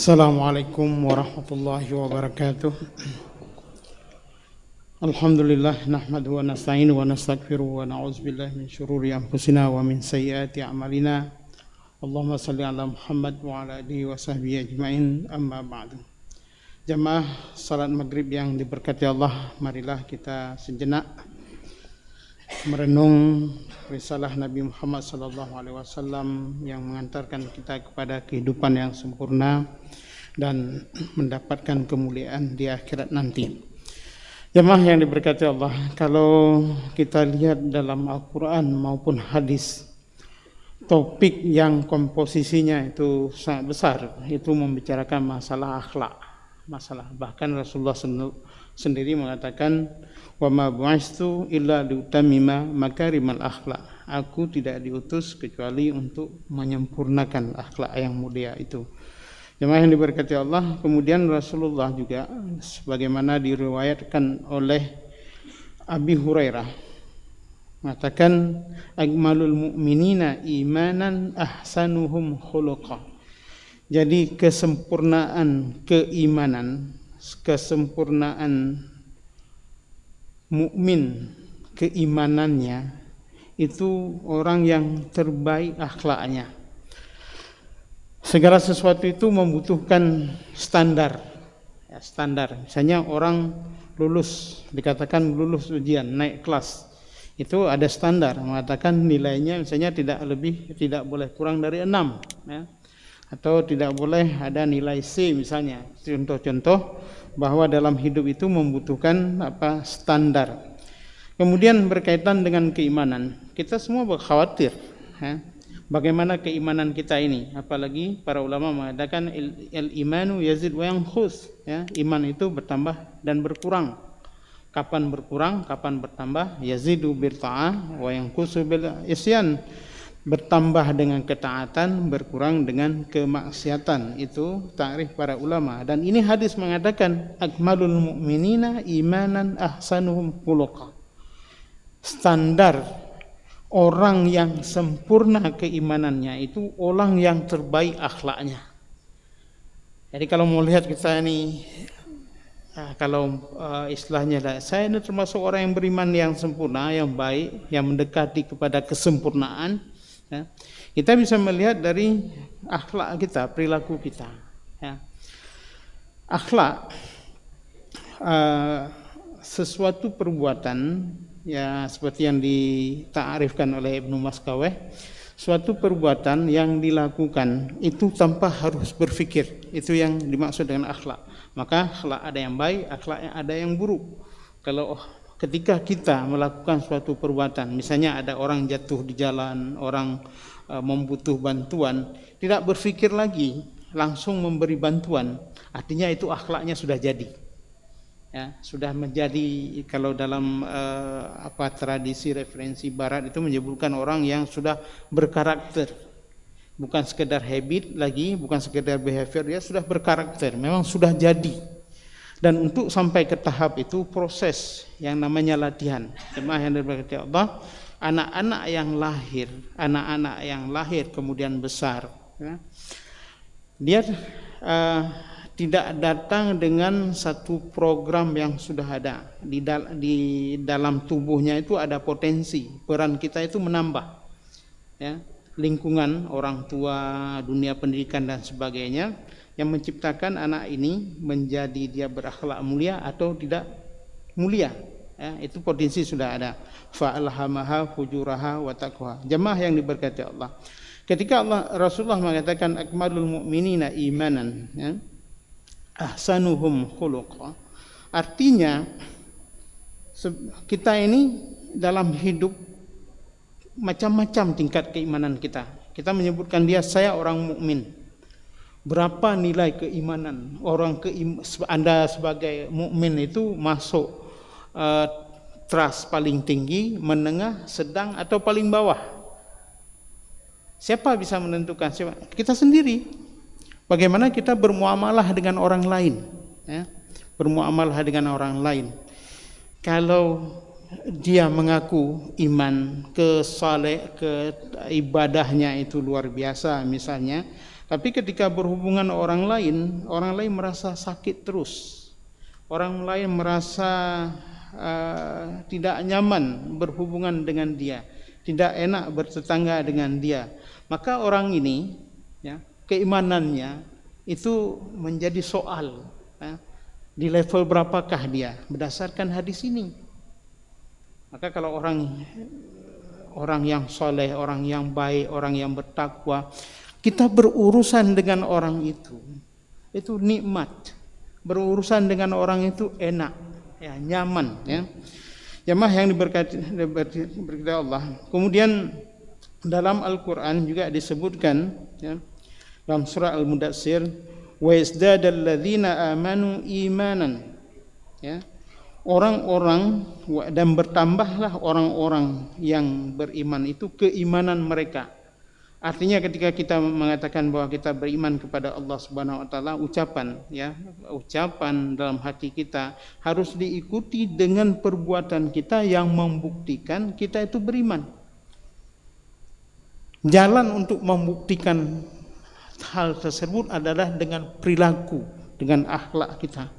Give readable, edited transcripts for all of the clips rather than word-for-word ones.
Assalamualaikum warahmatullahi wabarakatuh. Alhamdulillah nahmaduhu wa nasta'inu wa nastaghfiruhu wa na'udzubillahi min syururi anfusina wa min sayyiati a'malina. Allahumma shalli ala Muhammad wa ala alihi wa sahbihi ajmain. Amma ba'du. Jamaah salat maghrib yang diberkati Allah, marilah kita sejenak merenung risalah Nabi Muhammad SAW yang mengantarkan kita kepada kehidupan yang sempurna dan mendapatkan kemuliaan di akhirat nanti. Jemaah yang diberkati Allah, kalau kita lihat dalam Al-Quran maupun hadis, topik yang komposisinya itu sangat besar, itu membicarakan masalah akhlak. Bahkan Rasulullah sendiri mengatakan, wa ma bu'istu illa liutammima makarimal akhlak. Aku tidak diutus kecuali untuk menyempurnakan akhlak yang mulia itu. Jemaah yang diberkati Allah, kemudian Rasulullah juga sebagaimana diriwayatkan oleh Abi Hurairah mengatakan, akmalul mu'minina imanan ahsanuhum khuluqa. Jadi kesempurnaan keimanan, kesempurnaan mukmin keimanannya itu orang yang terbaik akhlaknya. Segala sesuatu itu membutuhkan standar. Misalnya orang lulus, dikatakan lulus ujian, naik kelas, itu ada standar, mengatakan nilainya misalnya tidak boleh kurang dari 6, ya. Atau tidak boleh ada nilai C misalnya. Contoh-contoh bahwa dalam hidup itu membutuhkan standar. Kemudian berkaitan dengan keimanan, kita semua berkhawatir, ya, bagaimana keimanan kita ini. Apalagi para ulama mengatakan al-imanu yazid wa yanqus, ya, iman itu bertambah dan berkurang. Kapan berkurang, kapan bertambah? Yazidu bil ta'ah wa yanqusu bil isyan. Bertambah dengan ketaatan, berkurang dengan kemaksiatan. Itu takrif para ulama. Dan ini hadis mengatakan akmalul mu'minina imanan ahsanuhum khuluqa. Standar orang yang sempurna keimanannya itu orang yang terbaik akhlaknya. Jadi kalau mau lihat kita ini, istilahnya saya ini termasuk orang yang beriman yang sempurna, yang baik, yang mendekati kepada kesempurnaan. Ya, kita bisa melihat dari akhlak kita, perilaku kita. Ya. Akhlak sesuatu perbuatan, ya seperti yang ditaarifkan oleh Ibnu Maskaweh, suatu perbuatan yang dilakukan itu tanpa harus berpikir, itu yang dimaksud dengan akhlak. Maka akhlak ada yang baik, akhlak ada yang buruk. Kalau ketika kita melakukan suatu perbuatan, misalnya ada orang jatuh di jalan, orang membutuh bantuan, tidak berpikir lagi, langsung memberi bantuan, artinya itu akhlaknya sudah jadi. Ya, sudah menjadi, kalau dalam tradisi referensi barat itu menyebutkan orang yang sudah berkarakter. Bukan sekedar habit lagi, bukan sekedar behavior, dia sudah berkarakter, memang sudah jadi. Dan untuk sampai ke tahap itu proses yang namanya latihan. Jemaah yang diberkati Allah, anak-anak yang lahir kemudian besar, ya, dia tidak datang dengan satu program yang sudah ada di dalam tubuhnya. Itu ada potensi, peran kita itu menambah, ya, lingkungan orang tua, dunia pendidikan dan sebagainya yang menciptakan anak ini menjadi dia berakhlak mulia atau tidak mulia, ya, itu potensi sudah ada. Fa'alhamaha fujuraha wa taqwa. Jemaah yang diberkati Allah, ketika Rasulullah mengatakan akmalul mu'minina imanan, ya, ahsanuhum khuluqa, artinya kita ini dalam hidup macam-macam tingkat keimanan kita. Kita menyebutkan dia, saya orang mukmin. Berapa nilai keimanan Anda sebagai mukmin itu masuk trust paling tinggi, menengah, sedang atau paling bawah? Siapa bisa menentukan? Kita sendiri. Bagaimana kita bermuamalah dengan orang lain, ya? Bermuamalah dengan orang lain. Kalau dia mengaku iman, keibadahnya itu luar biasa misalnya, Tapi ketika berhubungan orang lain merasa sakit terus. Orang lain merasa tidak nyaman berhubungan dengan dia, tidak enak bertetangga dengan dia. Maka orang ini, ya, keimanannya itu menjadi soal. Ya, di level berapakah dia berdasarkan hadis ini? Maka kalau orang yang soleh, orang yang baik, orang yang bertakwa, kita berurusan dengan orang itu nikmat. Berurusan dengan orang itu enak, ya, nyaman, ya. Jamaah yang diberkati Allah. Kemudian dalam Al-Qur'an juga disebutkan, ya, dalam surah Al-Mudatsir, wa yazdadal ladzina amanu imanan, ya. Orang-orang dan bertambahlah orang-orang yang beriman itu keimanan mereka. Artinya ketika kita mengatakan bahwa kita beriman kepada Allah Subhanahu wa taala, ucapan dalam hati kita harus diikuti dengan perbuatan kita yang membuktikan kita itu beriman. Jalan untuk membuktikan hal tersebut adalah dengan perilaku, dengan akhlak kita.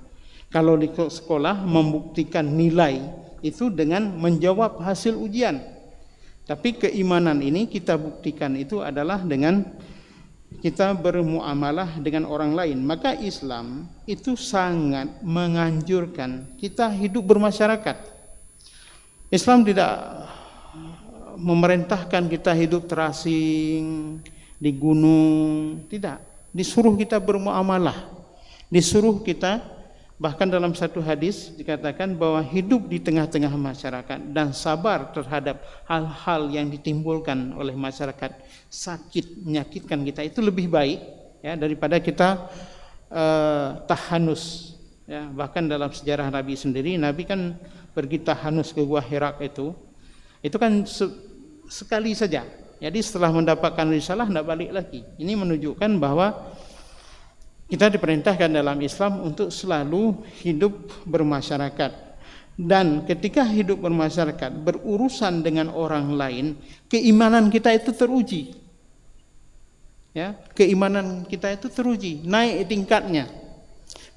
Kalau di sekolah membuktikan nilai itu dengan menjawab hasil ujian. Tapi keimanan ini kita buktikan itu adalah dengan kita bermuamalah dengan orang lain. Maka Islam itu sangat menganjurkan kita hidup bermasyarakat. Islam tidak memerintahkan kita hidup terasing di gunung, tidak. Disuruh kita bermuamalah, disuruh kita, bahkan dalam satu hadis dikatakan bahwa hidup di tengah-tengah masyarakat dan sabar terhadap hal-hal yang ditimbulkan oleh masyarakat, sakit, menyakitkan kita, itu lebih baik, ya, daripada kita tahanus, ya. Bahkan dalam sejarah Nabi sendiri, Nabi kan pergi tahanus ke Gua Hira itu kan sekali saja. Jadi setelah mendapatkan risalah tidak balik lagi. Ini menunjukkan bahwa kita diperintahkan dalam Islam untuk selalu hidup bermasyarakat. Dan ketika hidup bermasyarakat, berurusan dengan orang lain, keimanan kita itu teruji. Ya, keimanan kita itu teruji, naik tingkatnya.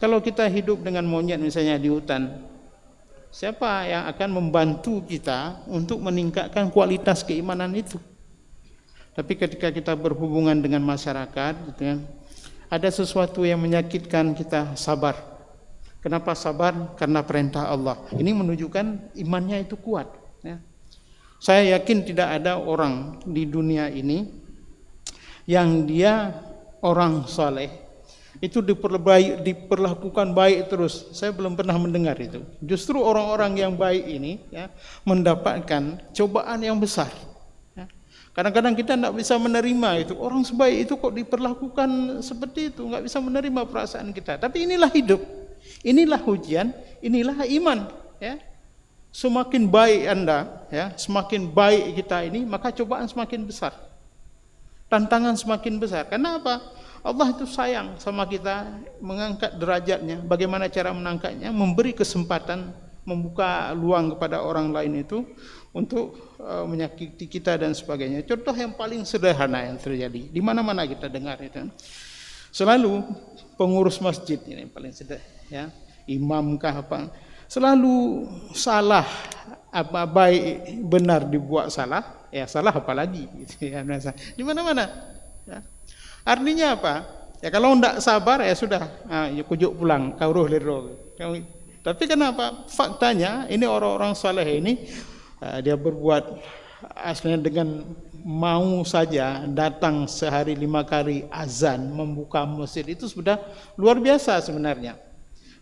Kalau kita hidup dengan monyet misalnya di hutan, siapa yang akan membantu kita untuk meningkatkan kualitas keimanan itu? Tapi ketika kita berhubungan dengan masyarakat, gitu kan, ada sesuatu yang menyakitkan, kita sabar. Kenapa sabar? Karena perintah Allah. Ini menunjukkan imannya itu kuat, ya. Saya yakin tidak ada orang di dunia ini yang dia orang saleh itu diperlakukan baik terus. Saya belum pernah mendengar itu. Justru orang-orang yang baik ini, ya, mendapatkan cobaan yang besar. Kadang-kadang kita tidak bisa menerima itu. Orang sebaik itu kok diperlakukan seperti itu, nggak bisa menerima perasaan kita. Tapi inilah hidup, inilah ujian, inilah iman. Ya. Semakin baik Anda, ya, semakin baik kita ini, maka cobaan semakin besar, tantangan semakin besar. Kenapa? Allah itu sayang sama kita, mengangkat derajatnya. Bagaimana cara menangkatnya? Memberi kesempatan, membuka luang kepada orang lain itu untuk menyakiti kita dan sebagainya. Contoh yang paling sederhana yang terjadi di mana-mana kita dengar itu, selalu pengurus masjid ini paling sederhana, ya, imamkah apa, selalu salah, apa baik benar dibuat salah, ya salah apalagi gitu, ya, di mana-mana. Ya. Artinya apa? Ya kalau tidak sabar ya sudah, ya kujuk pulang, kauruh lero. Tapi kenapa? Faktanya ini orang-orang saleh ini, dia berbuat aslinya dengan mau saja datang sehari 5 kali azan membuka masjid, itu sudah luar biasa sebenarnya.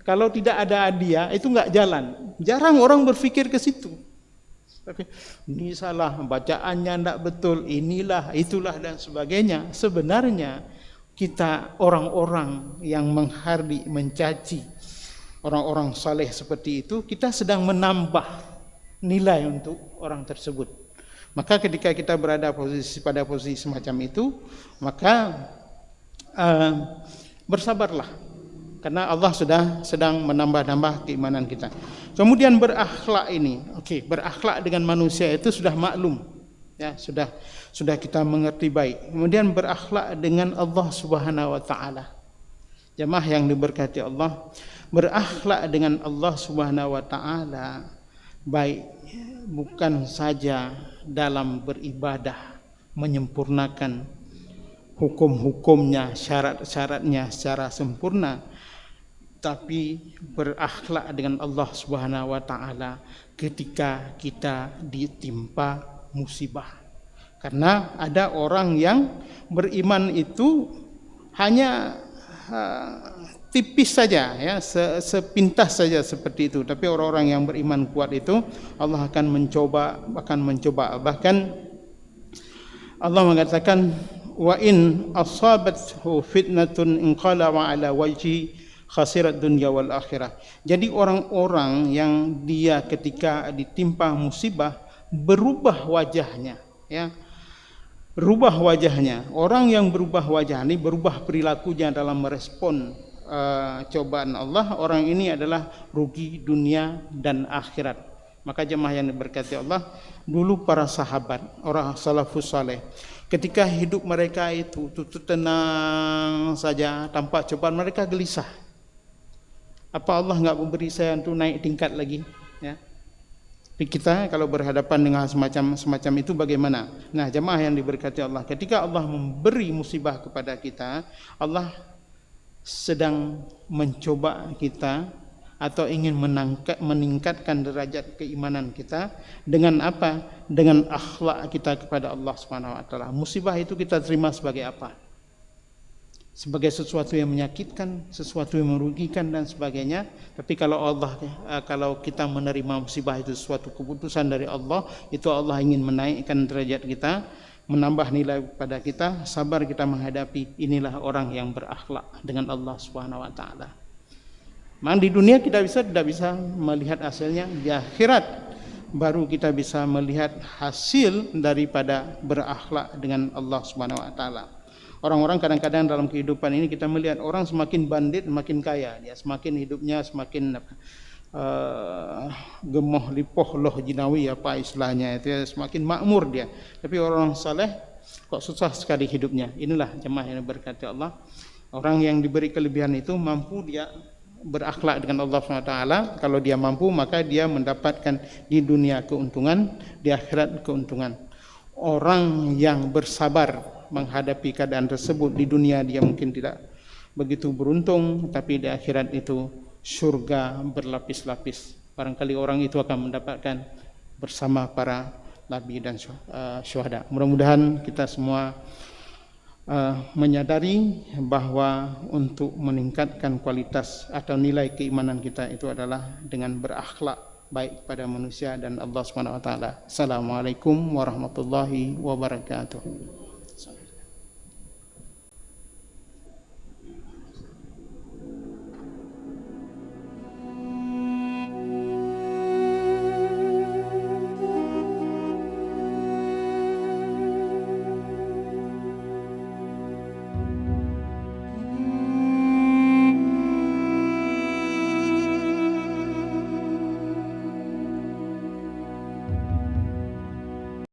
Kalau tidak ada dia itu nggak jalan. Jarang orang berpikir ke situ. Tapi ini salah, bacaannya tidak betul, inilah, itulah dan sebagainya. Sebenarnya kita orang-orang yang menghardik, mencaci orang-orang saleh seperti itu, kita sedang menambah nilai untuk orang tersebut. Maka ketika kita berada pada posisi semacam itu, maka bersabarlah, karena Allah sudah sedang menambah-nambah keimanan kita. Kemudian berakhlak ini, berakhlak dengan manusia itu sudah maklum, Ya, sudah kita mengerti baik. Kemudian berakhlak dengan Allah Subhanahu wa taala. Jemaah yang diberkati Allah, berakhlak dengan Allah Subhanahu wa taala baik bukan saja dalam beribadah, menyempurnakan hukum-hukumnya, syarat-syaratnya secara sempurna, tapi berakhlak dengan Allah Subhanahu wa taala ketika kita ditimpa musibah. Karena ada orang yang beriman itu hanya tipis saja, ya, sepintas saja seperti itu. Tapi orang-orang yang beriman kuat itu Allah akan mencoba. Bahkan Allah mengatakan, wa in asabathu fitnatun inqalaba ala wajhi khasirat dunya wal akhirah. Jadi orang-orang yang dia ketika ditimpa musibah berubah wajahnya, ya. Berubah wajahnya. Orang yang berubah wajah ini berubah perilakunya dalam merespon cobaan Allah. Orang ini adalah rugi dunia dan akhirat. Maka jemaah yang diberkati Allah, dulu para sahabat, orang salafus saleh, ketika hidup mereka itu tenang saja tanpa cobaan, mereka gelisah. Apa Allah enggak memberi saya untuk naik tingkat lagi, ya? Tapi kita kalau berhadapan dengan semacam itu bagaimana? Nah, jemaah yang diberkati Allah, ketika Allah memberi musibah kepada kita, Allah sedang mencoba kita atau ingin meningkatkan derajat keimanan kita dengan apa? Dengan akhlak kita kepada Allah Subhanahu wa taala. Musibah itu kita terima sebagai apa? Sebagai sesuatu yang menyakitkan, sesuatu yang merugikan dan sebagainya. Tapi kalau kita menerima musibah itu sesuatu keputusan dari Allah, itu Allah ingin menaikkan derajat kita, menambah nilai pada kita, sabar kita menghadapi. Inilah orang yang berakhlak dengan Allah Subhanahu wa taala. Memang di dunia kita tidak bisa melihat hasilnya, di akhirat baru kita bisa melihat hasil daripada berakhlak dengan Allah Subhanahu wa taala. Orang-orang kadang-kadang dalam kehidupan ini kita melihat orang semakin bandit semakin kaya, dia semakin hidupnya semakin gemoh lipoh loh jinawi, apa istilahnya itu, ya, semakin makmur dia. Tapi orang saleh kok susah sekali hidupnya. Inilah jemaah yang berkati Allah, orang yang diberi kelebihan itu mampu dia berakhlak dengan Allah SWT. Kalau dia mampu, maka dia mendapatkan di dunia keuntungan, di akhirat keuntungan. Orang yang bersabar menghadapi keadaan tersebut, di dunia dia mungkin tidak begitu beruntung, tapi di akhirat itu surga berlapis-lapis. Barangkali orang itu akan mendapatkan bersama para nabi dan syuhada. Mudah-mudahan kita semua menyadari bahwa untuk meningkatkan kualitas atau nilai keimanan kita itu adalah dengan berakhlak baik pada manusia dan Allah Subhanahu wa taala. Assalamualaikum warahmatullahi wabarakatuh.